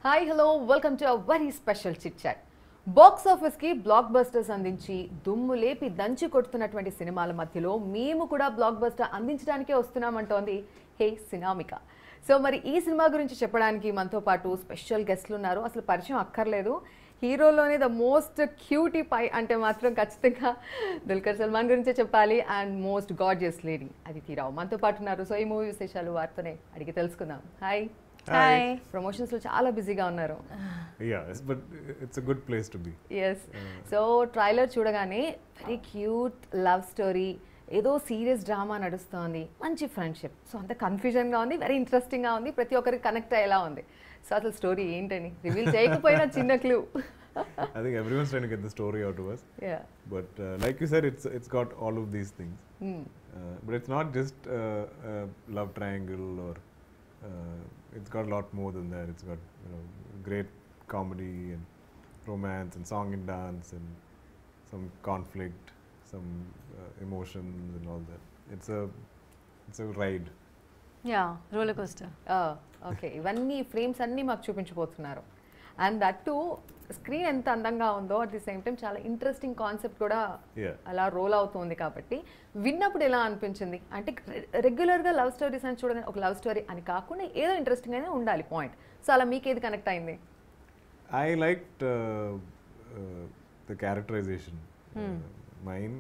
Hi hello welcome to a very special chit chat. Box ఆఫీస్కి block busters అందించి దుమ్ము లేపి దంచి కొడుతున్నటువంటి సినిమాల మధ్యలో మేము కూడా బ్లాక్ బస్టర్ అందించడానికే వస్తున్నామంటోంది హే సినామిక. సో మరి ఈ సినిమా గురించి చెప్పడానికి మనతో పాటు స్పెషల్ గెస్ట్లు ఉన్నారు. అసలు పరిచయం అక్కర్లేదు, హీరోలోనే ద మోస్ట్ క్యూటీ పై అంటే మాత్రం ఖచ్చితంగా దుల్కర్ సల్మాన్ గురించే చెప్పాలి. And most gorgeous lady Aditi Rao మనతో పాటు ఉన్నారు. సో ఈ మూవీ విశేషాలు వారితోనే అడిగి తెలుసుకుందాం. హాయ్. Hi. ప్రమోషన్స్ లో చాలా బిజీగా ఉన్నారు. Yes, but it's a good place to be. Yes. So trailer చూడగానే వెరీ క్యూట్ లవ్ స్టోరీ, ఏదో సీరియస్ డ్రామా నడుస్తోంది, మంచి ఫ్రెండ్షిప్. సో అంత కన్ఫ్యూజన్గా ఉంది, వెరీ ఇంట్రెస్టింగ్గా ఉంది, ప్రతి ఒక్కరికి కనెక్ట్ అయ్యేలా ఉంది. సో అసలు స్టోరీ ఏంటని రివీల్ చేయకపోయినా చిన్న clue. I think everyone's trying to get the story out of us. Yeah. But like you said, it's got all of these things. But it's not just a love triangle or it's got a lot more than that. It's got great comedy and romance and song and dance and some conflict, some emotions and all that. It's a ride. Yeah, roller coaster. Okay, ఇవన్నీ frames అన్నీ మాకు చూపించబోతున్నారు. And that to screen ఎంత అందంగా ఉందో at the same time చాలా interesting concept కూడా అలా role అవుతుంది. కాబట్టి విన్నప్పుడు ఎలా అనిపించింది అంటే రెగ్యులర్గా లవ్ స్టోరీస్ అని చూడగానే ఒక లవ్ స్టోరీ అని కాకుండా ఏదో ఇంట్రెస్టింగ్ అయినా ఉండాలి పాయింట్. సో అలా మీకు ఏది కనెక్ట్ అయింది? I liked the characterization. Mine,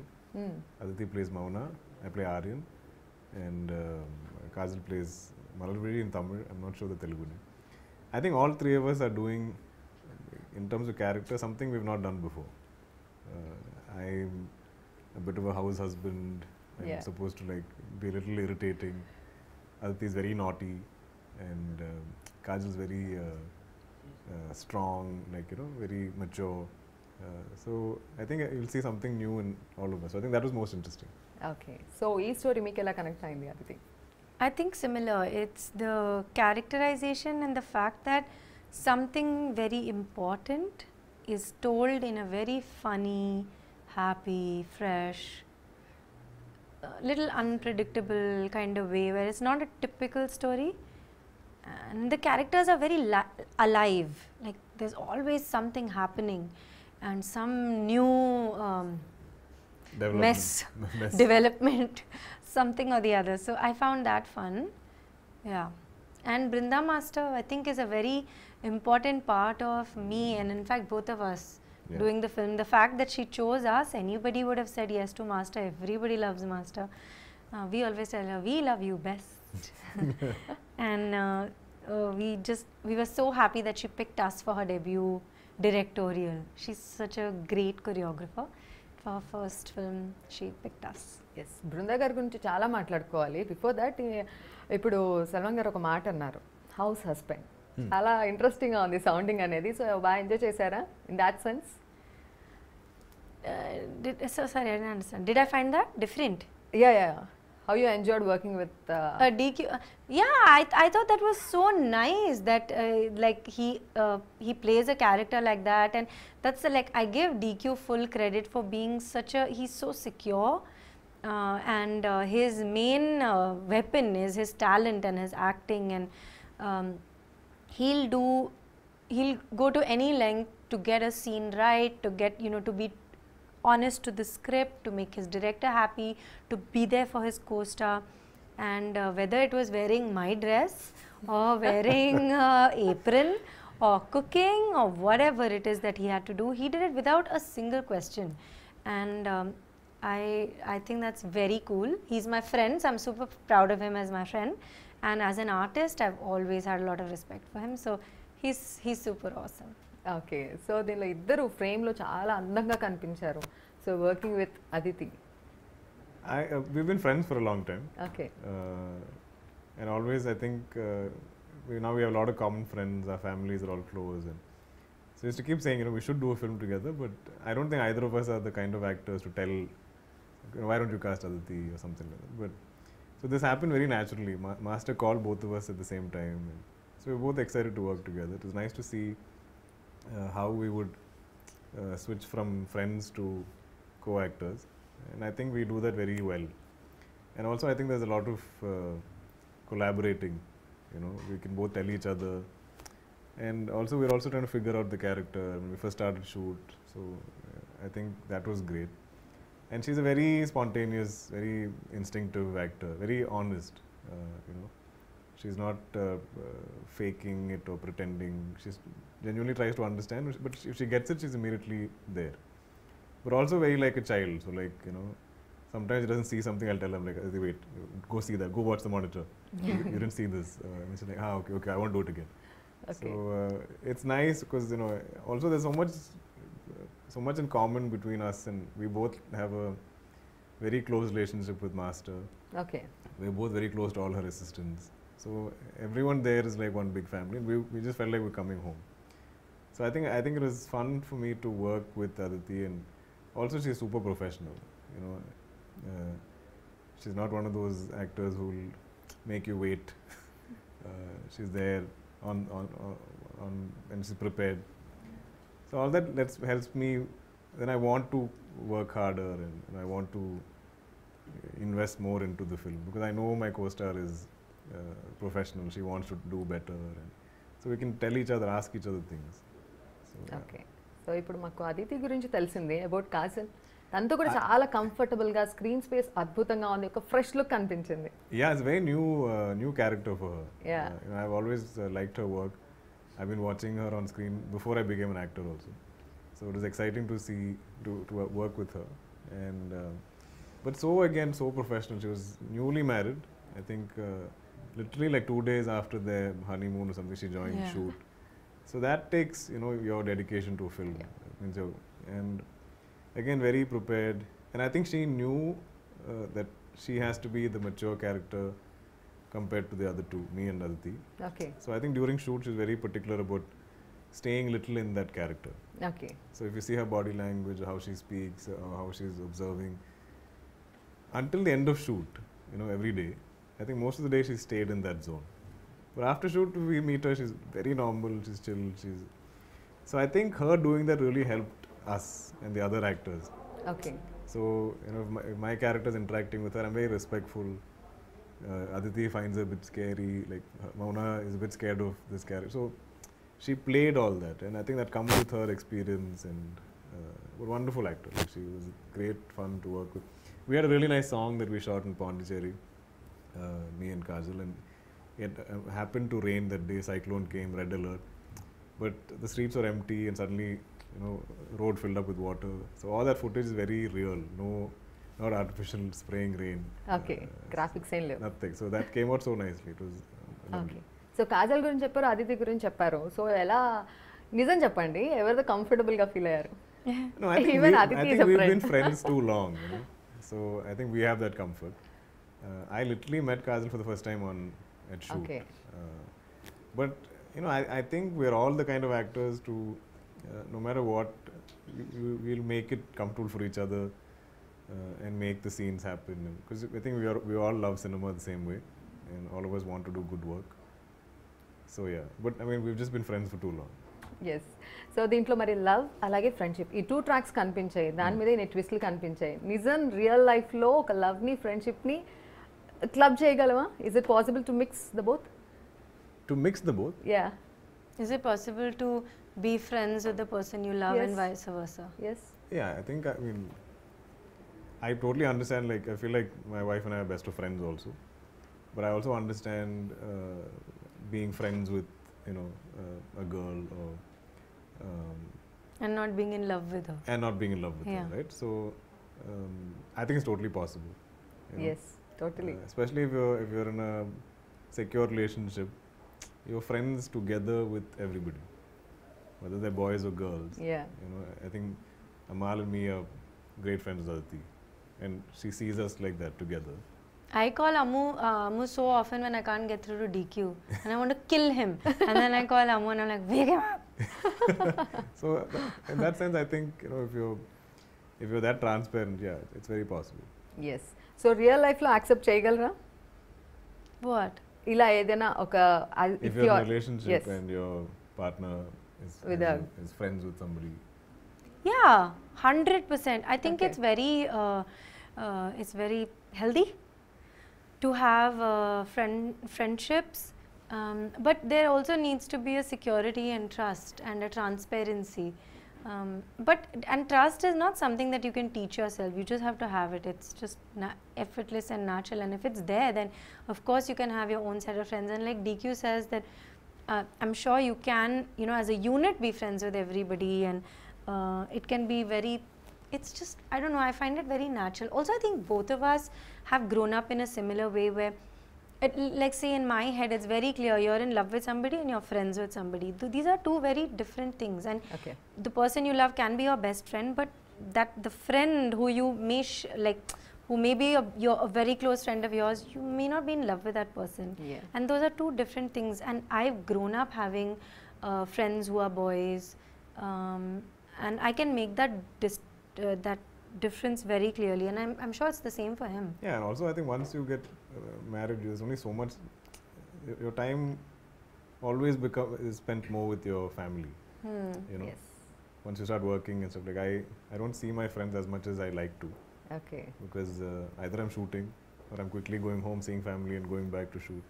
Aditi plays Mauna, I play Aryan, and Kajal plays Malalvedi in Tamil. I'm not sure the Telugu name. I think all three of us are doing, in terms of character, something we've not done before. I'm a bit of a house husband. I'm supposed to like be a little irritating. Aditi is very naughty, and Kajal is very strong, like very mature. So I think you'll see something new in all of us. So I think that was most interesting. Okay, so ఈ story మీకు ఎలా connect అయింది Aditi? I think similar. It's the characterization and the fact that something very important is told in a very funny, happy, fresh, little unpredictable kind of way where it's not a typical story. And the characters are very alive. Like there's always something happening and some new development, something or the other. So I found that fun. Yeah. And Brinda Master, I think, is a very important part of me and in fact both of us doing the film. The fact that she chose us, anybody would have said yes to Master. Everybody loves Master. We always tell her, we love you best. And we were so happy that she picked us for her debut directorial. She's such a great choreographer. For her first film, she picked us. Yes, Brinda గారి గురించి చాలా మాట్లాడుకోవాలి. Before that ఇప్పుడు సల్మాన్ గారు ఒక మాట అన్నారు, house husband. చాలా ఇంట్రెస్టింగ్గా ఉంది సౌండింగ్ అనేది. సో బాగా ఎంజాయ్ చేశారా in that sense? Sorry, I didn't understand. Did I find that different? Yeah. How you enjoyed working with DQ? Yeah, I thought that was so nice that like he plays a character like that, and that's like I give DQ full credit for being he's so secure, and his main weapon is his talent and his acting, and he'll go to any length to get a scene right, to get to be honest to the script, to make his director happy, to be there for his co-star. And whether it was wearing my dress or wearing apron or cooking or whatever it is that he had to do, he did it without a single question. And I think that's very cool. He's my friend, so I'm super proud of him as my friend. And as an artist, I've always had a lot of respect for him. So he's super awesome. Okay, so దీనిలో ఇద్దరు ఫ్రేమ్లో చాలా అందంగా కనిపించారు. So working with Aditi, We've been friends for a long time. Okay. And always I think now we have a lot of common friends, our families are all close, and so I used to keep saying we should do a film together, but I don't think either of us are the kind of actors to tell why don't you cast Aditi or something like that. But so this happened very naturally. Master called both of us at the same time, and so we were both excited to work together. It was nice to see how we would switch from friends to co-actors, and I think we do that very well. And also I think there's a lot of collaborating. We can both tell each other And also we're also trying to figure out the character when we first started shoot. So I think that was great. And she's a very spontaneous, very instinctive actor, very honest. You know, she's not faking it or pretending. She's genuinely tries to understand, but if she gets it, she's immediately there. But also very like a child. So like, you know, sometimes she doesn't see something, I'll tell them like, wait, go see that, go watch the monitor. You didn't see this. And she's like, okay, I won't do it again. Okay. So it's nice because, you know, also there's so much in common between us, and we both have a very close relationship with Master. Okay. We're both very close to all her assistants. So everyone there is like one big family, and we just felt like we're coming home. So I think it was fun for me to work with Aditi, and also she's super professional. You know, she's not one of those actors who will make you wait. She's there on and she's prepared. So all that helps me. Then I want to work harder, and I want to invest more into the film because I know my co-star is professional. She wants to do better, and so we can tell each other, ask each other things. So, yeah. Okay so ఇప్పుడు మాకు అదితి గురించి తెలిసింది about Kajal తనతో కూడా చాలా comfortable గా screen space అద్భుతంగా ఉంది ఒక ఫ్రెష్ లుక్ కనిపించింది Yeah, it's a very new character for her. Yeah. You know, I've always liked her work. I've been watching her on screen before I became an actor also. So it was exciting to see to work with her, and but so professional. She was newly married. I think literally like 2 days after their honeymoon or something, she joined shoot. So that takes, you know, your dedication to a film. Means and again very prepared, and I think she knew that she has to be the mature character compared to the other two, me and Aditi. Okay So I think during shoot she's very particular about staying little in that character. Okay So if you see her body language, how she speaks, how she's observing, until the end of shoot, you know, every day, I think most of the day she stayed in that zone. But after shoot, we meet her, she's very normal, she's chill, so I think her doing that really helped us and the other actors. Okay So, you know, if my character's interacting with her, I'm very respectful. Aditi finds her a bit scary, like Mauna is a bit scared of this character. So she played all that, and I think that comes with her experience, and a wonderful actor. Like, she was great fun to work with. We had a really nice song that we shot in Pondicherry, me and Kajal, and it happened to rain that day. Cyclone came, red alert, but the streets were empty, and suddenly, you know, road filled up with water. So all that footage is very real. Not artificial spraying rain. Okay graphics ఏం లేవు Nothing. So that came out so nicely. It was okay so Kajal గురించి చెప్పారు అదితి గురించి చెప్పారు so ఎలా నిజం చెప్పండి ఎవరిదో కంఫర్టబుల్ గా ఫీల్ అయ్యారు no, I think, Even I Aditi think is a we've friend. been friends too long, you know. So I think we have that comfort. I literally met Kajal for the first time at shoot. Okay. But you know, I think we're all the kind of actors to, no matter what, we'll make it comfortable for each other and make the scenes happen. Because I think we all love cinema the same way, and all of us want to do good work. So yeah, but I mean, we've just been friends for too long. Yes so దీంట్లో మరి love అలాగే friendship ఈ 2 tracks కనిపించాయి దాని మీద ఈ ట్విస్ట్లు కనిపించాయి నిజం రియల్ లైఫ్లో ఒక లవ్ని ఫ్రెండ్షిప్ని క్లబ్ చేయగలమా is it possible to mix the both To mix the both. Yeah Is it possible to be friends with the person you love and Yes. vice versa? Yes Yeah, I think, I mean, I totally understand, like, I feel like my wife and I are best of friends also. But I also understand being friends with, you know, a girl or, And not being in love with her. and not being in love with Yeah. her, right? So, I think it's totally possible. You know? Yes totally Especially if you're in a secure relationship, you're friends together with everybody, whether they're boys or girls. Yeah You know, I think Amal and me are great friends with Aditi, and she sees us like that together. I call Ammu so often when I can't get through to DQ, and I want to kill him. And then I call Ammu and I'm like, wake him up. So in that sense, I think, you know, if you're that transparent, yeah, it's very possible. Yes so real లైఫ్లో accept చేయగలరా What? ఇలా ఏదైనా ఒక If you're in a relationship and your partner With is friends with somebody, Yeah, 100%. I think Okay. it's very healthy to have friendships But there also needs to be a security and trust and a transparency. And trust is not something that you can teach yourself. You just have to have it. It's just effortless and natural. And if it's there, then of course you can have your own set of friends. And like DQ says that I'm sure you can, as a unit be friends with everybody, and it can be very, it's just, I don't know, I find it very natural. Also, I think both of us have grown up in a similar way where, like say in my head, it's very clear you're in love with somebody and you're friends with somebody. These are two very different things, and the person you love can be your best friend, but that the friend who you may who may be a very close friend of yours, you may not be in love with that person. And those are two different things. And I've grown up having friends who are boys, and I can make that difference very clearly, and I'm sure it's the same for him. Yeah, and also I think once you get married, there's only so much, your time always is spent more with your family. Yes. Once you start working and stuff, like I don't see my friends as much as I like to. Okay. Because either I'm shooting or I'm quickly going home, seeing family and going back to shoot.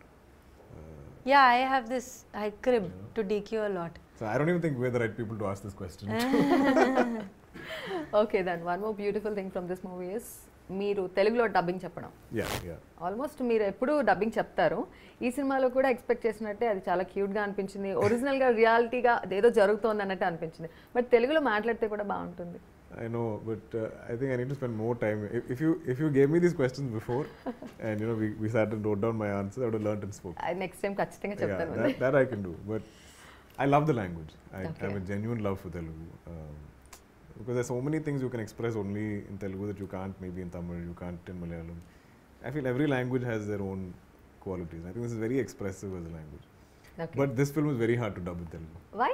Yeah, I crib to DQ a lot. So I don't even think we're the right people to ask this question. Okay, then one more beautiful thing from this movie is మీరు తెలుగులో dubbing చెప్పడం. Almost మీరు ఎప్పుడు dubbing చెప్తారు. ఈ సినిమాలో కూడా expect చేసినట్టే అది చాలా క్యూట్గా అనిపించింది. ఒరిజినల్గా రియాలిటీగా అదేదో జరుగుతోంది అన్నట్టు అనిపించింది. బట్ తెలుగులో మాట్లాడితే కూడా బాగుంటుంది. I know, but I think I need to spend more time. If you gave me these questions before, and we sat and wrote down my answers, I would have learned and spoken. Next time ఖచ్చితంగా చెప్తాను. That I can do, but I love the language. I have a genuine love for Telugu. Because there's so many things you can express only in Telugu that you can't maybe in Tamil, you can't in Malayalam. I feel every language has their own qualities. I think this is very expressive as a language. But this film is very hard to dub in Telugu. Why?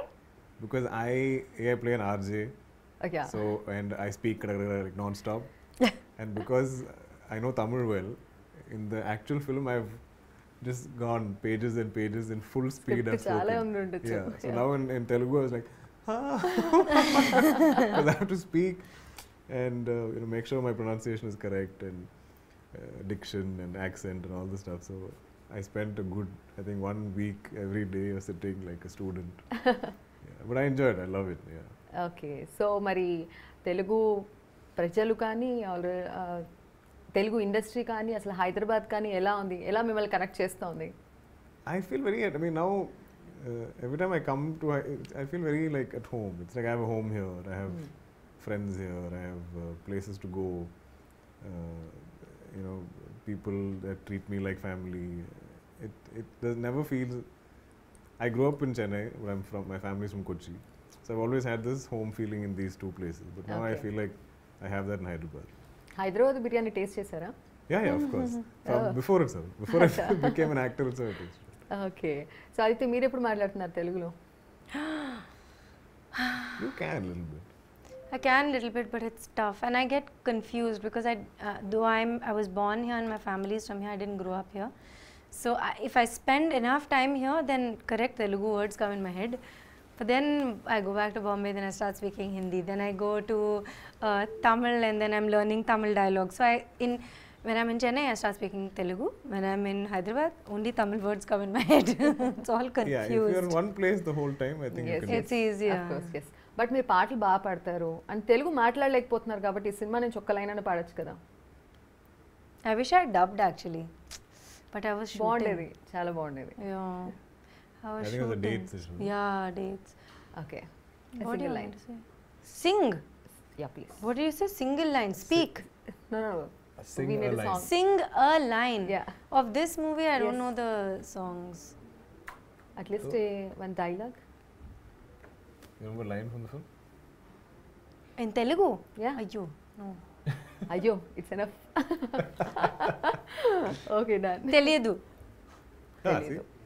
Because I play an RJ. So, and I speak like non-stop. And because I know Tamil well, in the actual film I've just gone pages and pages in full speed. So now in Telugu I was like, because I have to speak and make sure my pronunciation is correct, and diction and accent and all this stuff. So I spent a good, I think, 1 week every day sitting like a student. But I enjoyed it. I love it. Okay, so మరి తెలుగు ప్రజలు కానీ Telugu industry కానీ అసలు హైదరాబాద్ కానీ ఎలా ఉంది, ఎలా మిమ్మల్ని కనెక్ట్ చేస్తోంది? I feel very, I mean now every time I come to, I feel very like at home. It's like I have a home here, I have friends here, I have places to go, people that treat me like family. It does never feels, I grew up in Chennai, where I'm from, my family is from Kochi. So I've always had this home feeling in these two places. But now I feel like I have that in Hyderabad. Hyderabad biryani taste chesara? Yeah, of course. Before itself. Before I became an actor itself, I tasted. Okay. So Aditya, మీరు ఎప్పుడు మాట్లాడుతున్నారు తెలుగులో? You can a little bit. I can a little bit, but it's tough, and I get confused because though I was born here and my family is from here, I didn't grow up here. So if I spend enough time here, then correct Telugu words come in my head. But then I go back to Bombay, then I start speaking Hindi. Then I go to Tamil, and then I'm learning Tamil dialogue. So when I'm in Chennai, I start speaking Telugu. When I'm in Hyderabad, only Tamil words come in my head. It's all confused. Yeah, if you're in one place the whole time, I think you can. It's easier. Of course, yes. But మీరు పాటలు బాగా పాడతారు and Telugu మాట్లాడలేకపోతున్నారు కాబట్టి ఈ cinema నుంచి ఒక్క line అయినా పాడొచ్చు కదా? I wish I dubbed actually, but I was shooting. బాగుండేది, చాలా బాగుండేది. Yeah. I think it was a date session. Yeah, dates. Okay. What do you want to say? Sing. Yeah, please. What do you say? Single line. Speak. No. Sing we a need line. a song. Sing a line. Yeah. Of this movie, I don't know the songs. At least one dialogue. You remember a line from the film? In Telugu? Yeah. Ayyo. No. Ayyo, it's enough. Okay, done. Teliyadu.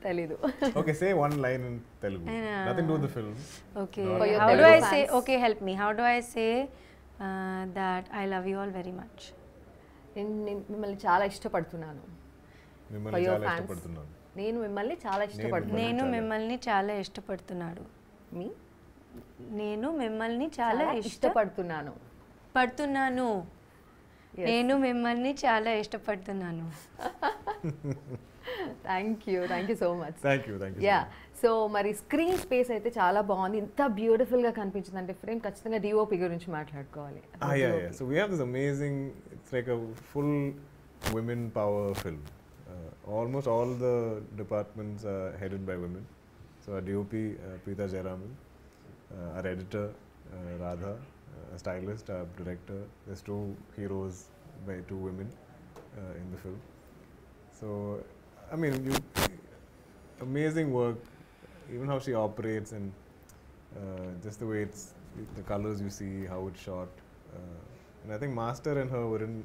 Telugu. Okay, say one line in Telugu. Nothing to do with the film. Okay. No. For your How do Telugu I say? fans. Okay, help me. How do I say that I love you all very much? మిమ్మల్ని చాలా ఇష్టపడుతున్నాను. మిమ్మల్ని చాలా ఇష్టపడుతున్నాను. నేను మిమ్మల్ని చాలా ఇష్టపడుతున్నాను. నేను మిమ్మల్ని చాలా ఇష్టపడుతున్నాడు. మీ? నేను మిమ్మల్ని చాలా ఇష్టపడుతున్నాను. నేను మిమ్మల్ని చాలా ఇష్టపడుతున్నాను. Thank you so much. Thank you yeah, so మరి స్క్రీన్ స్పేస్ అయితే చాలా బాగుంది, ఇంత బ్యూటిఫుల్గా కనిపించింది అంటే ఫ్రేమ్ ఖచ్చితంగా డిఓపి గురించి మాట్లాడుకోవాలి. So we have this amazing, it's like a full women power film. Almost all the departments are headed by women. So our DOP, Preeta Jayaraman, our editor, Radha, a stylist, our director. There's 2 heroes by 2 women in the film. So, I mean, amazing work, even how she operates and just the way the colors you see, how it's shot. And I think Master and her were in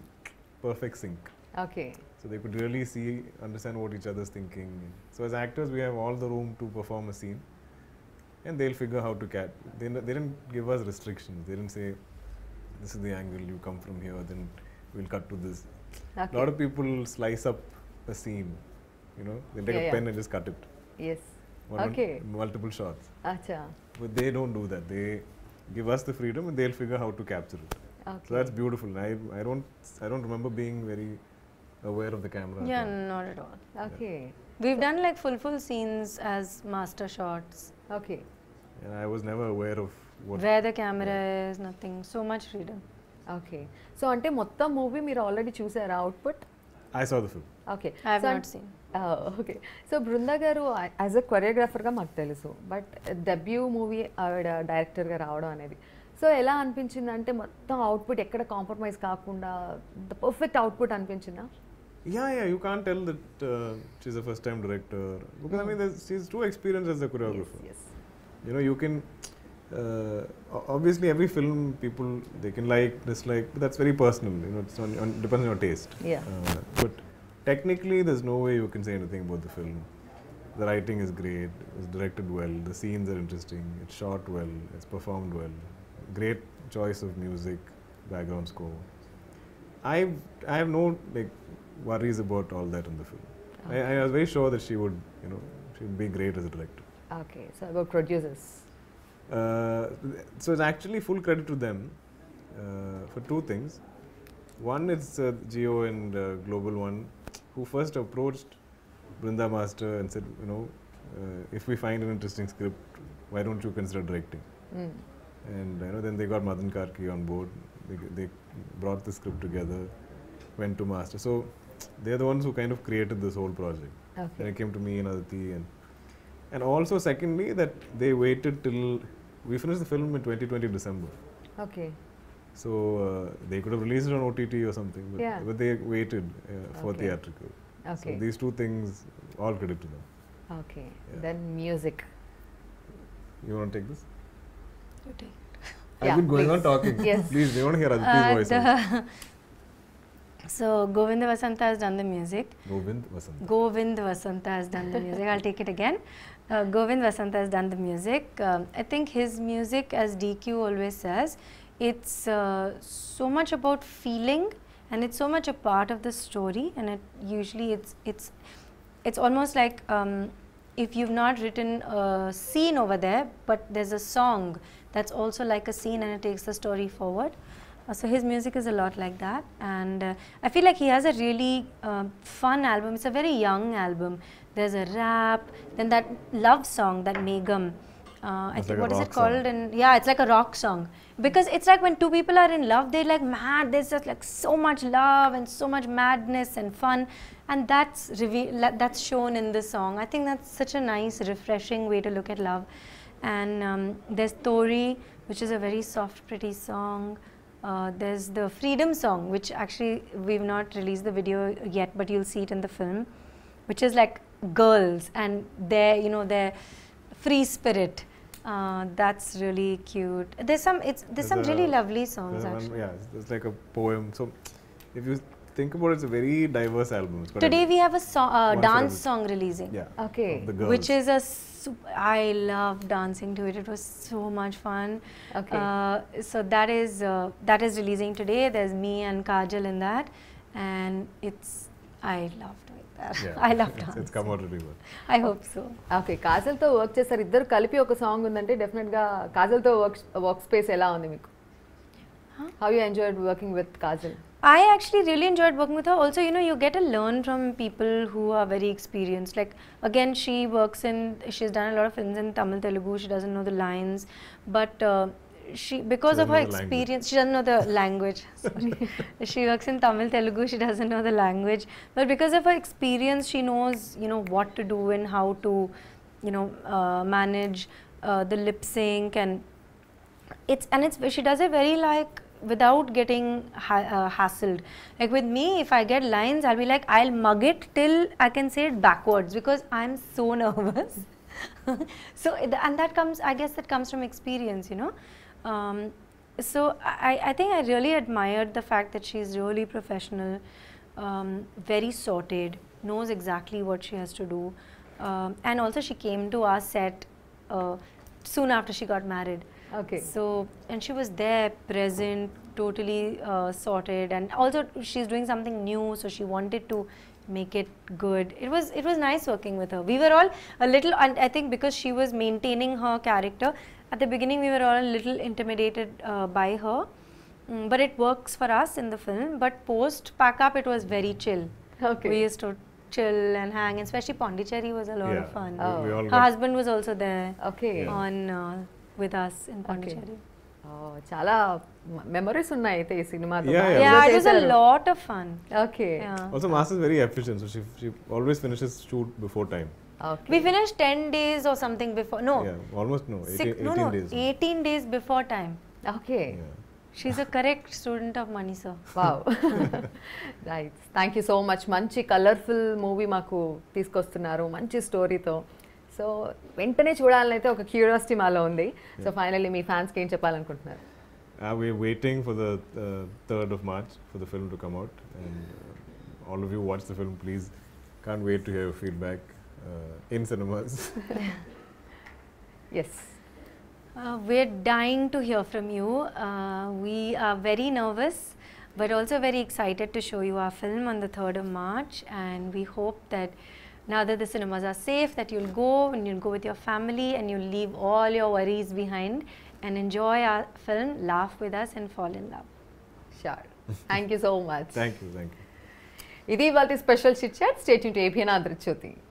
perfect sync. Okay. So they could really understand what each other's thinking. So as actors, we have all the room to perform a scene, and they'll figure how to they didn't give us restrictions. They didn't say, this is the angle, you come from here, then we'll cut to this. Okay. A lot of people slice up a scene, they take a pen and just cut it. Yes. Okay. Multiple shots. Acha. But they don't do that. They give us the freedom and they'll figure how to capture it. Okay. So that's beautiful. I don't remember being very aware of the camera. Yeah, not at all. Okay. We've done like full scenes as master shots. Okay. And I was never aware of where the camera is, nothing. So much freedom. Okay. So ante mottam movie meer already choosara output? I saw the film. Okay. I have not seen. Okay. So Brunda garu as a choreographer ga maaku telusu, but debut movie avida director ga raavadam anedi. So ఎలా అనిపించింది అంటే మొత్తం output ఎక్కడ compromise కాకుండా the perfect output అనిపించిందా? Yeah, you can't tell that she's a first time director because I mean she's too experienced as a choreographer. Yes. You can obviously every film people they can like, dislike, but that's very personal. It's depends on your taste. Yeah. But technically there's no way you can say anything about the film. The writing is great, it's directed well, the scenes are interesting, it's shot well, it's performed well. Great choice of music, background score. I have no worries about all that in the film. Okay. I was very sure that she would be great as a director. Okay, so about producers. So it's actually full credit to them for 2 things. One is Geo and Global One, who first approached Brinda Master and said, if we find an interesting script, why don't you consider directing? And then they got Madan Karki on board. They brought the script together, went to Master. So they're the ones who kind of created this whole project. Okay. And it came to me and Aditi, and also secondly that they waited till we finished the film in 2020 December. Okay. So they could have released it on OTT or something, but they waited for theatrical. Okay. So these 2 things, all credit to them. Okay. Then music. You want to take this? You take. I've been going on talking. Yes. Please, we want to hear Aditi's voice. So Govind Vasanta has done the music. Govind Vasanta has done the music. I'll take it again. Govind Vasanta has done the music. I think his music, as DQ always says, it's so much about feeling, and it's so much a part of the story. And usually it's almost like if you've not written a scene over there, but there's a song that's also like a scene and it takes the story forward. So his music is a lot like that, and I feel like he has a really fun album. It's a very young album. There's a rap, then that love song, that Megam. I think what is it called? And yeah, it's like a rock song, because it's like when 2 people are in love, they're like mad. There's just like so much love and so much madness and fun, and that's shown in this song. I think that's such a nice, refreshing way to look at love. And there's Tori, which is a very soft, pretty song. There's the Freedom song, which actually we've not released the video yet, but you'll see it in the film, which is like girls and their free spirit. That's really cute. There's some really lovely songs actually. Yeah, it's like a poem. So if you think about it, it's a very diverse album. Today we have a dance song releasing. Yeah. Okay. The girls. Which is I love dancing to it. It was so much fun. Okay. So that is releasing today. There's me and Kajal in that, and I love doing that. Yeah. I love dance. It's come out really well. I hope so. Okay, కాజల్తో work చేస్తారు, ఇద్దరు కలిపి ఒక song ఉందంటే డెఫినెట్గా కాజల్తో work space ఎలా ఉంది మీకు? How you enjoyed working with Kajal? I actually really enjoyed working with her. Also, you know, you get to learn from people who are very experienced. Like, again, she's done a lot of films in Tamil, Telugu. She doesn't know the lines, but because of her experience, she doesn't know the language. Sorry. She works in Tamil, Telugu. She doesn't know the language, but because of her experience, she knows, you know, what to do and how to, you know, manage the lip sync, and she does it very like without getting hassled. Like with me, if I get lines, I'll be like, I'll mug it till I can say it backwards because I'm so nervous. So and that comes, I guess that comes from experience, you know. So I think I really admired the fact that she's really professional, very sorted, knows exactly what she has to do, and also she came to our set soon after she got married. Okay. So, and she was there, present, totally sorted, and also she's doing something new, so she wanted to make it good. It was nice working with her. We were all a little, and I think because she was maintaining her character, at the beginning we were all a little intimidated by her, but it works for us in the film. But post pack up, it was very chill. Okay. We used to chill and hang, and especially Pondicherry was a lot of fun. We all Her husband was also there. Okay. On with us in Pondicherry. చాలా memories ఉన్నాయి అయితే ఈ సినిమాతో. Yeah, it was a lot of fun. Okay. Yeah. Also, Master is very efficient, so she always finishes shoot before time. Okay. We finished 10 days or something before. No. Yeah, almost 18 no, days. 18 days before time. Okay. Yeah. She's a correct student of money, sir. Wow. Right. Thank you so much. మంచి colourful movie మాకు తీసుకొస్తున్నారు మంచి స్టోరీతో. So వెంటనే చూడాలని అయితే ఒక curiosity మాలో ఉంది. సో ఫైనల్లీ మీ ఫ్యాన్స్కి ఏం చెప్పాలనుకుంటున్నారు? We're waiting for the 3rd of March for the film to come out, and all of you watch the film, please. Can't wait to hear your feedback in cinemas. Yes. We're dying to hear from you. We are very nervous, but also very excited to show you our film on the 3rd of March, and we hope that now that the cinemas are safe, that you'll go and you'll go with your family and you'll leave all your worries behind and enjoy our film, laugh with us and fall in love. Sure. Thank you so much. Thank you. ఇది ఇవాల్టి special chit chat. Stay tune to ABN Entertainment Is.